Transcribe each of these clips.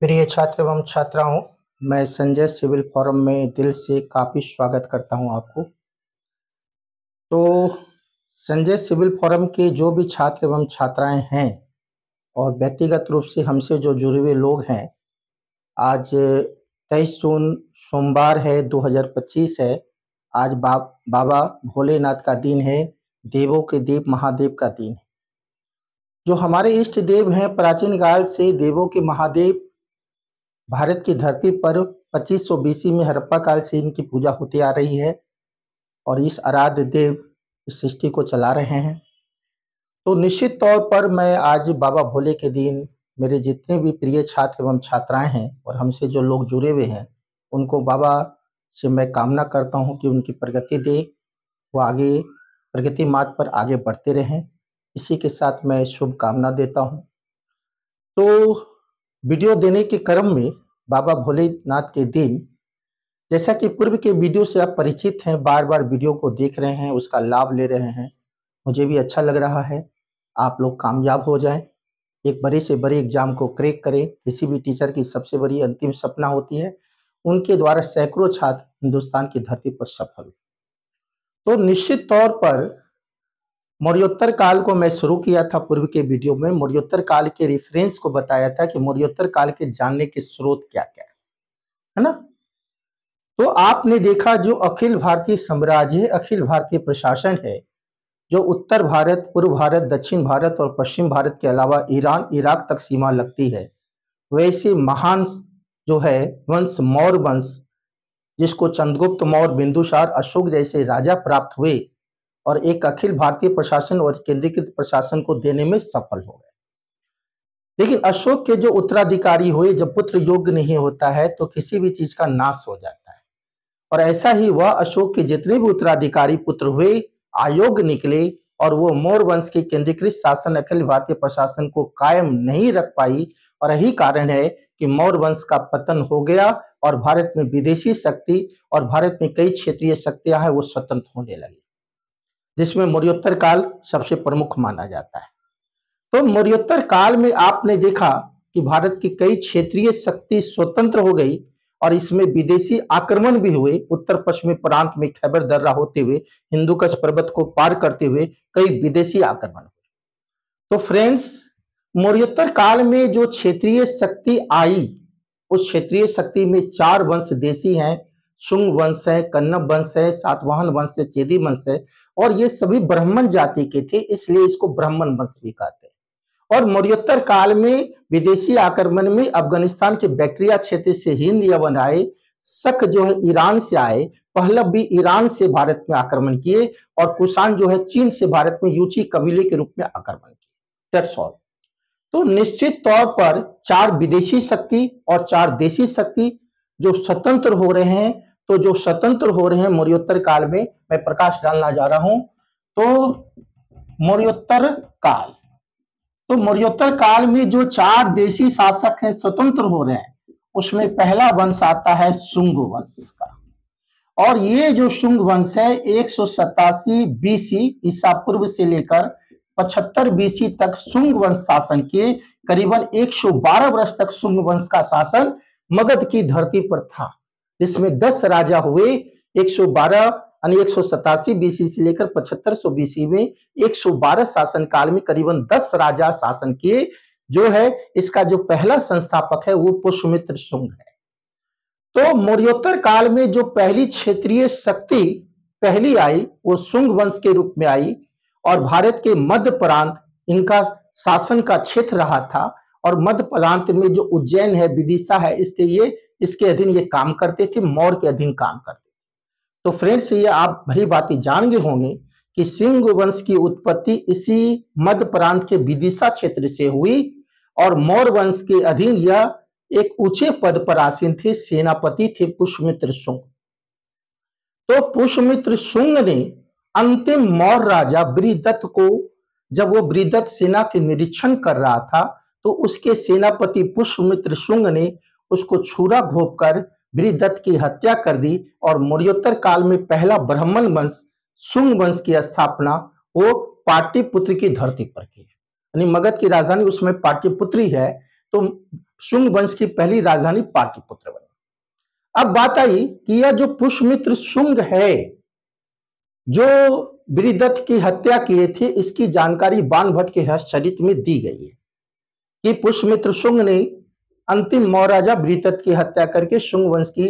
प्रिय छात्र एवं छात्राओं, मैं संजय सिविल फोरम में दिल से काफ़ी स्वागत करता हूं आपको। तो संजय सिविल फोरम के जो भी छात्र एवं छात्राएं हैं और व्यक्तिगत रूप से हमसे जो जुड़े हुए लोग हैं, आज 23 जून सोमवार है, 2025 है। आज बाबा भोलेनाथ का दिन है, देवों के देव महादेव का दिन है। जो हमारे इष्ट देव हैं, प्राचीन काल से देवों के महादेव भारत की धरती पर 2500 बीसी में हड़प्पा काल से इनकी पूजा होती आ रही है और इस आराध्य देव इस सृष्टि को चला रहे हैं। तो निश्चित तौर पर मैं आज बाबा भोले के दिन मेरे जितने भी प्रिय छात्र एवं छात्राएं हैं और हमसे जो लोग जुड़े हुए हैं, उनको बाबा से मैं कामना करता हूं कि उनकी प्रगति दे, वो आगे प्रगति मार्ग पर आगे बढ़ते रहें। इसी के साथ मैं शुभकामना देता हूं। तो वीडियो देने के क्रम में बाबा भोलेनाथ के दिन, जैसा कि पूर्व के वीडियो से आप परिचित हैं, बार बार वीडियो को देख रहे हैं, उसका लाभ ले रहे हैं, मुझे भी अच्छा लग रहा है। आप लोग कामयाब हो जाएं, एक बड़े से बड़े एग्जाम को क्रैक करें। किसी भी टीचर की सबसे बड़ी अंतिम सपना होती है उनके द्वारा सैकड़ों छात्र हिंदुस्तान की धरती पर सफल हो। तो निश्चित तौर पर मौर्योत्तर काल को मैं शुरू किया था पूर्व के वीडियो में, मौर्योत्तर काल के रेफरेंस को बताया था कि मौर्योत्तर काल के जानने के स्रोत क्या क्या है ना। तो आपने देखा जो अखिल भारतीय साम्राज्य है, अखिल भारतीय प्रशासन है, जो उत्तर भारत, पूर्व भारत, दक्षिण भारत और पश्चिम भारत के अलावा ईरान, इराक तक सीमा लगती है, वैसे महान जो है वंश मौर्य वंश, जिसको चंद्रगुप्त मौर्य, बिंदुसार, अशोक जैसे राजा प्राप्त हुए और एक अखिल भारतीय प्रशासन और केंद्रीकृत प्रशासन को देने में सफल हो गए। लेकिन अशोक के जो उत्तराधिकारी हुए, जब पुत्र योग्य नहीं होता है तो किसी भी चीज का नाश हो जाता है, और ऐसा ही हुआ। अशोक के जितने भी उत्तराधिकारी पुत्र हुए अयोग्य निकले और वो मौर्य वंश के केंद्रीकृत शासन, अखिल भारतीय प्रशासन को कायम नहीं रख पाई, और यही कारण है कि मौर्य वंश का पतन हो गया और भारत में विदेशी शक्ति और भारत में कई क्षेत्रीय शक्तियां हैं वो स्वतंत्र होने लगी, जिसमें मौर्योत्तर काल सबसे प्रमुख माना जाता है। तो मौर्योत्तर काल में आपने देखा कि भारत की कई क्षेत्रीय शक्ति स्वतंत्र हो गई और इसमें विदेशी आक्रमण भी हुए। उत्तर पश्चिमी प्रांत में खैबर दर्रा होते हुए, हिंदुकुश पर्वत को पार करते हुए कई विदेशी आक्रमण हुए। तो फ्रेंड्स, मौर्योत्तर काल में जो क्षेत्रीय शक्ति आई, उस क्षेत्रीय शक्ति में 4 वंश देशी हैं। शुंग वंश है, कन्नब वंश है, सातवाहन वंश है, चेदी वंश है, और ये सभी ब्राह्मण जाति के थे, इसलिए इसको ब्राह्मण वंश भी कहते हैं। और मौर्योत्तर काल में विदेशी आक्रमण में अफगानिस्तान के बैक्ट्रिया क्षेत्र से हिंद यवन आए, शक जो है ईरान से आए, पहलव भी ईरान से भारत में आक्रमण किए, और कुषाण जो है चीन से भारत में यूची कबीले के रूप में आक्रमण किए। That's all. तो निश्चित तौर पर 4 विदेशी शक्ति और 4 देशी शक्ति जो स्वतंत्र हो रहे हैं। तो जो स्वतंत्र हो रहे हैं मौर्योत्तर काल में, मैं प्रकाश डालना जा रहा हूं। तो मौर्योत्तर काल, तो मौर्योत्तर काल में जो 4 देशी शासक हैं स्वतंत्र हो रहे हैं, उसमें पहला वंश आता है शुंग वंश का। और ये जो शुंग वंश है 187 बीसी ईसा पूर्व से लेकर 75 बीसी तक शुंग वंश शासन किए। करीबन 112 वर्ष तक शुंग वंश का शासन मगध की धरती पर था, जिसमें 10 राजा हुए। 112 यानी 187 बीसी से लेकर 7500 बीसी में 112 शासन काल में करीबन 10 राजा शासन किए। जो है इसका जो पहला संस्थापक है वो पुष्यमित्र शुंग है। तो मौर्योत्तर काल में जो पहली क्षेत्रीय शक्ति पहली आई वो शुंग वंश के रूप में आई, और भारत के मध्य प्रांत इनका शासन का क्षेत्र रहा था। और मध्य प्रांत में जो उज्जैन है, विदिशा है, इसके अधीन ये काम करते थे, मौर्य के अधीन काम करते थे। तो फ्रेंड्स, ये आप भली बातें जान गए होंगे कि सिंह वंश की उत्पत्ति इसी मध्य प्रांत के विदिशा क्षेत्र से हुई, और मौर्य वंश के अधीन यह एक ऊंचे पद पर आसीन थे, सेनापति थे पुष्यमित्र शुंग। तो पुष्यमित्र शुंग ने अंतिम मौर्य राजा बृहदत्त को, जब वो बृहदत्त सेना के निरीक्षण कर रहा था, तो उसके सेनापति पुष्यमित्र शुंग ने उसको छुरा घोंपकर बृहदत्त की हत्या कर दी। और मौर्योत्तर काल में पहला ब्राह्मण वंश शुंग वंश की स्थापना वो पाटलिपुत्र की धरती पर की। यानी मगध की राजधानी उसमें पाटलिपुत्र है, तो शुंग वंश की पहली राजधानी पाटलिपुत्र बनी। अब बात आई कि यह जो पुष्यमित्र शुंग है जो बृहदत्त की हत्या किए थे, इसकी जानकारी बाणभट्ट के हस्तचरित में दी गई है कि पुष्यमित्र शुंग ने अंतिम महाराजा बृहदत्त की हत्या करके शुंग वंश की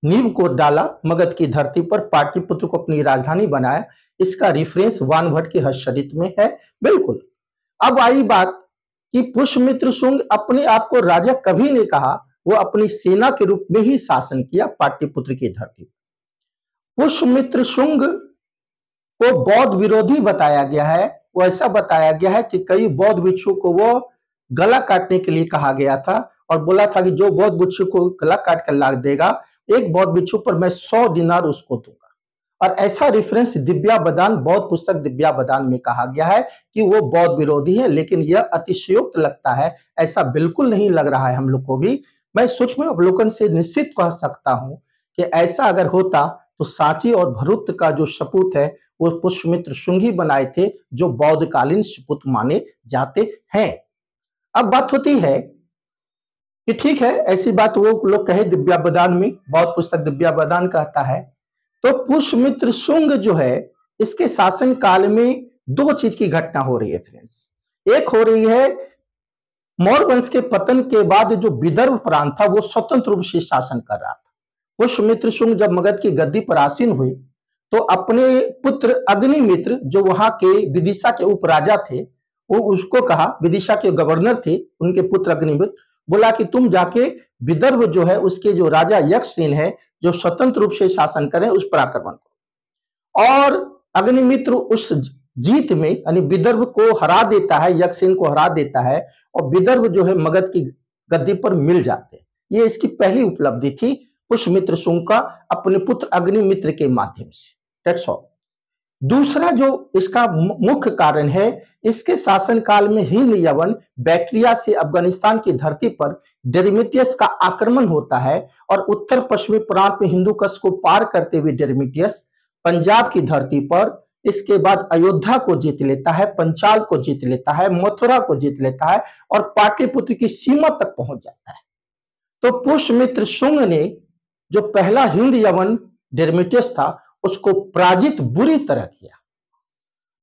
नींव को डाला, मगध की धरती पर पाटलिपुत्र को अपनी राजधानी बनाया। इसका रेफरेंस बाणभट्ट के हस्तचरित में है। बिल्कुल। अब आई बात कि पुष्यमित्र शुंग अपने आप को राजा कभी नहीं कहा, वो अपनी सेना के रूप में ही शासन किया पाटलिपुत्र की धरती। पुष्यमित्र शुंग को बौद्ध विरोधी बताया गया है। वो ऐसा बताया गया है कि कई बौद्ध भिक्षु को वो गला काटने के लिए कहा गया था और बोला था कि जो बौद्ध भिक्षु को गला काट कर ला देगा, एक बौद्ध भिक्षु पर मैं 100 दिनार उसको दूंगा। और ऐसा रेफरेंस दिव्यावदान, बौद्ध पुस्तक दिव्यावदान में कहा गया है कि वो बौद्ध विरोधी है, लेकिन यह अतिशयोक्त लगता है, ऐसा बिल्कुल नहीं लग रहा है हम लोग को भी। मैं सूक्ष्म अवलोकन से निश्चित कह सकता हूं कि ऐसा अगर होता तो सांची और भरुच का जो सपूत है वो पुष्यमित्र शुंग ही बनाए थे, जो बौद्धकालीन सपूत माने जाते हैं। अब बात होती है कि ठीक है, ऐसी बात वो लोग कहे दिव्यावदान में, बौद्ध पुस्तक दिव्यावदान कहता है। तो पुष्यमित्र शुंग जो है, इसके शासन काल में दो चीज की घटना हो रही है फ्रेंड्स। एक हो रही है मौर्य वंश के पतन के बाद जो विदर्भ प्रांत था वो स्वतंत्र रूप से शासन कर रहा था। पुष्यमित्र शुंग जब मगध की गद्दी पर आसीन हुए तो अपने पुत्र अग्निमित्र जो वहां के विदिशा के उपराजा थे, वो उसको कहा, विदिशा के गवर्नर थे उनके पुत्र अग्निमित्र, बोला कि तुम जाके विदर्भ जो है उसके जो राजा यक्षसेन है जो स्वतंत्र रूप से शासन करें, उस पर आक्रमण करो। और अग्निमित्र उस जीत में यानी विदर्भ को हरा देता है, यक्षसेन को हरा देता है और विदर्भ जो है मगध की गद्दी पर मिल जाते हैं। ये इसकी पहली उपलब्धि थी पुष्यमित्र शुंग का अपने पुत्र अग्निमित्र के माध्यम से। That's all. दूसरा जो इसका मुख्य कारण है, इसके शासन काल में हिंद यवन बैक्ट्रिया से अफगानिस्तान की धरती पर डेरिमिटियस का आक्रमण होता है और उत्तर पश्चिमी प्रांत में हिंदू कुश को पार करते हुए डेरिमिटियस पंजाब की धरती पर, इसके बाद अयोध्या को जीत लेता है, पंचाल को जीत लेता है, मथुरा को जीत लेता है और पाटलिपुत्र की सीमा तक पहुंच जाता है। तो पुष्यमित्र शुंग ने जो पहला हिंद यवन डेरिमिटियस था उसको पराजित बुरी तरह किया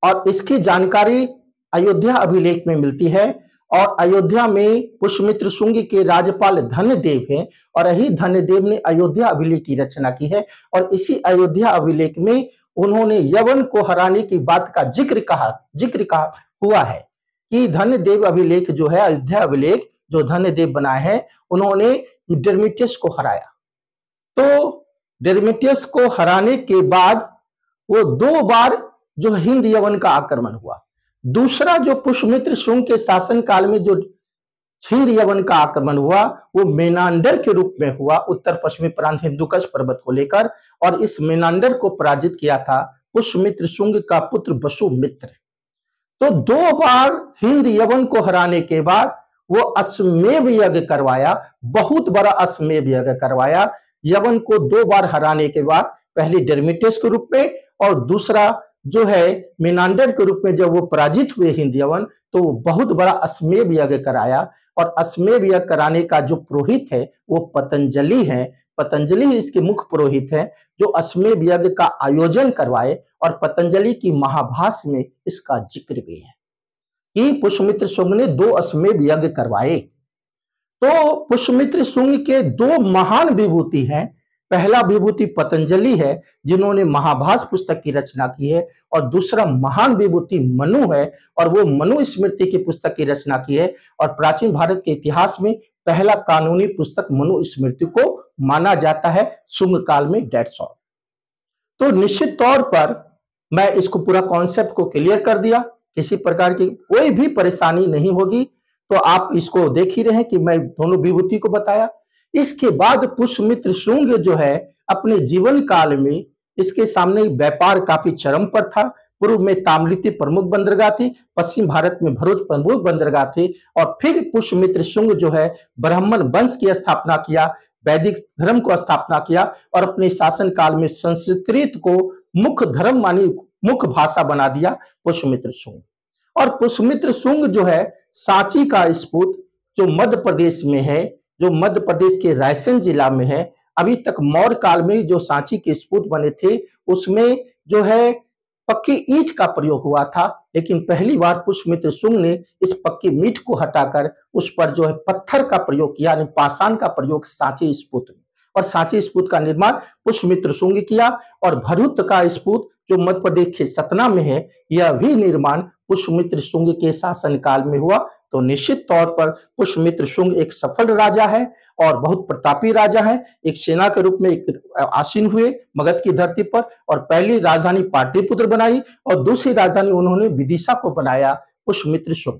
और इसकी जानकारी अयोध्या अभिलेख में मिलती है। और अयोध्या में पुष्यमित्र शुंग के राज्यपाल धन्यदेव हैं और यही धन्यदेव ने अयोध्या अभिलेख की रचना की है और इसी अयोध्या अभिलेख में उन्होंने यवन को हराने की बात का जिक्र हुआ है कि धन्यदेव अभिलेख जो है, अयोध्या अभिलेख जो धन्यदेव बनाए हैं, उन्होंने डेरिमिटियस को हराया। तो डेरिमिटियस को हराने के बाद वो 2 बार जो हिंद यवन का आक्रमण हुआ। दूसरा जो पुष्यमित्र शुंग के शासन काल में जो हिंद यवन का आक्रमण हुआ वो मेनांडर के रूप में हुआ, उत्तर पश्चिमी प्रांत हिंदुकुश पर्वत को लेकर, और इस मेनांडर को पराजित किया था पुष्यमित्र शुंग का पुत्र वसुमित्र। तो 2 बार हिंद यवन को हराने के बाद वो अश्वमेध यज्ञ करवाया, बहुत बड़ा अश्वमेध यज्ञ करवाया। यवन को 2 बार हराने के बाद, पहले डेरिमिटियस के रूप में और दूसरा जो है मेनांडर के रूप में, जब वो पराजित हुए हिंद यवन तो वो बहुत बड़ा अश्वमेध यज्ञ कराया। और अश्वमेध यज्ञ कराने का जो पुरोहित है वो पतंजलि है। पतंजलि इसके मुख्य पुरोहित है जो अश्वमेध यज्ञ का आयोजन करवाए और पतंजलि की महाभाष्य में इसका जिक्र भी है कि पुष्यमित्र शुंग ने 2 अश्वमेध यज्ञ करवाए। तो पुष्यमित्र शुंग के 2 महान विभूति हैं। पहला विभूति पतंजलि है जिन्होंने महाभाष्य पुस्तक की रचना की है और दूसरा महान विभूति मनु है और वो मनु स्मृति की पुस्तक की रचना की है और प्राचीन भारत के इतिहास में पहला कानूनी पुस्तक मनु स्मृति को माना जाता है शुंग काल में। That's all. तो निश्चित तौर पर मैं इसको पूरा कॉन्सेप्ट को क्लियर कर दिया, किसी प्रकार की कोई भी परेशानी नहीं होगी। तो आप इसको देख ही रहे हैं कि मैं दोनों विभूति को बताया। इसके बाद पुष्यमित्र शुंग जो है अपने जीवन काल में इसके सामने व्यापार काफी चरम पर था। पूर्व में ताम्रलिप्ति प्रमुख बंदरगाह थी, पश्चिम भारत में भरूच प्रमुख बंदरगाह थी और फिर पुष्यमित्र शुंग जो है ब्राह्मण वंश की स्थापना किया, वैदिक धर्म को स्थापना किया और अपने शासन काल में संस्कृत को मुख्य धर्म मानी, मुख्य भाषा बना दिया पुष्यमित्र शुंग। और पुष्यमित्र शुंग जो है सांची का स्पूत जो मध्य प्रदेश में है, जो मध्य प्रदेश के रायसेन जिला में है, अभी तक मौर्य काल में जो सांची के स्फूत बने थे उसमें जो है पक्की ईंट का प्रयोग हुआ था, लेकिन पहली बार पुष्यमित्र शुंग ने इस पक्की ईंट को हटाकर उस पर जो है पत्थर का प्रयोग किया, यानी पाषाण का प्रयोग सांची स्फूत में। और सांची स्फूत का निर्माण पुष्यमित्र शुंग किया। और भरूच का स्फूत जो मध्य प्रदेश के सतना में है, यह भी निर्माण पुष्यमित्र शुंग के शासनकाल में हुआ। तो निश्चित तौर पर पुष्यमित्र शुंग एक सफल राजा है और बहुत प्रतापी राजा है। एक सेना के रूप में एक आसीन हुए मगध की धरती पर और पहली राजधानी पाटलिपुत्र बनाई और दूसरी राजधानी उन्होंने विदिशा को बनाया पुष्यमित्र शुंग।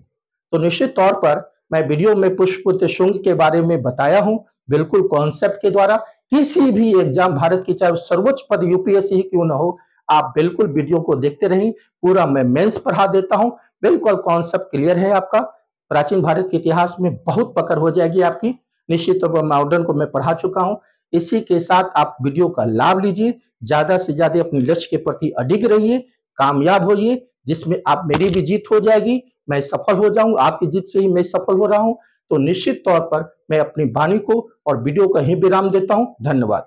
तो निश्चित तौर पर मैं वीडियो में पुष्यमित्र शुंग के बारे में बताया हूं, बिल्कुल कॉन्सेप्ट के द्वारा। किसी भी एग्जाम भारत की चाहे सर्वोच्च पद यूपीएससी ही क्यों ना हो, आप बिल्कुल वीडियो को देखते रहें। पूरा मैं मेंस पढ़ा देता हूं, बिल्कुल कॉन्सेप्ट क्लियर है आपका। प्राचीन भारत के इतिहास में बहुत पकड़ हो जाएगी आपकी। निश्चित तौर पर मॉडर्न को मैं पढ़ा चुका हूं। इसी के साथ आप वीडियो का लाभ लीजिए, ज्यादा से ज्यादा अपने लक्ष्य के प्रति अडिग रहिए, कामयाब होइए, जिसमें आप मेरी भी जीत हो जाएगी, मैं सफल हो जाऊं, आपकी जीत से ही मैं सफल हो रहा हूं। तो निश्चित तौर पर मैं अपनी वाणी को और वीडियो का ही विराम देता हूं। धन्यवाद।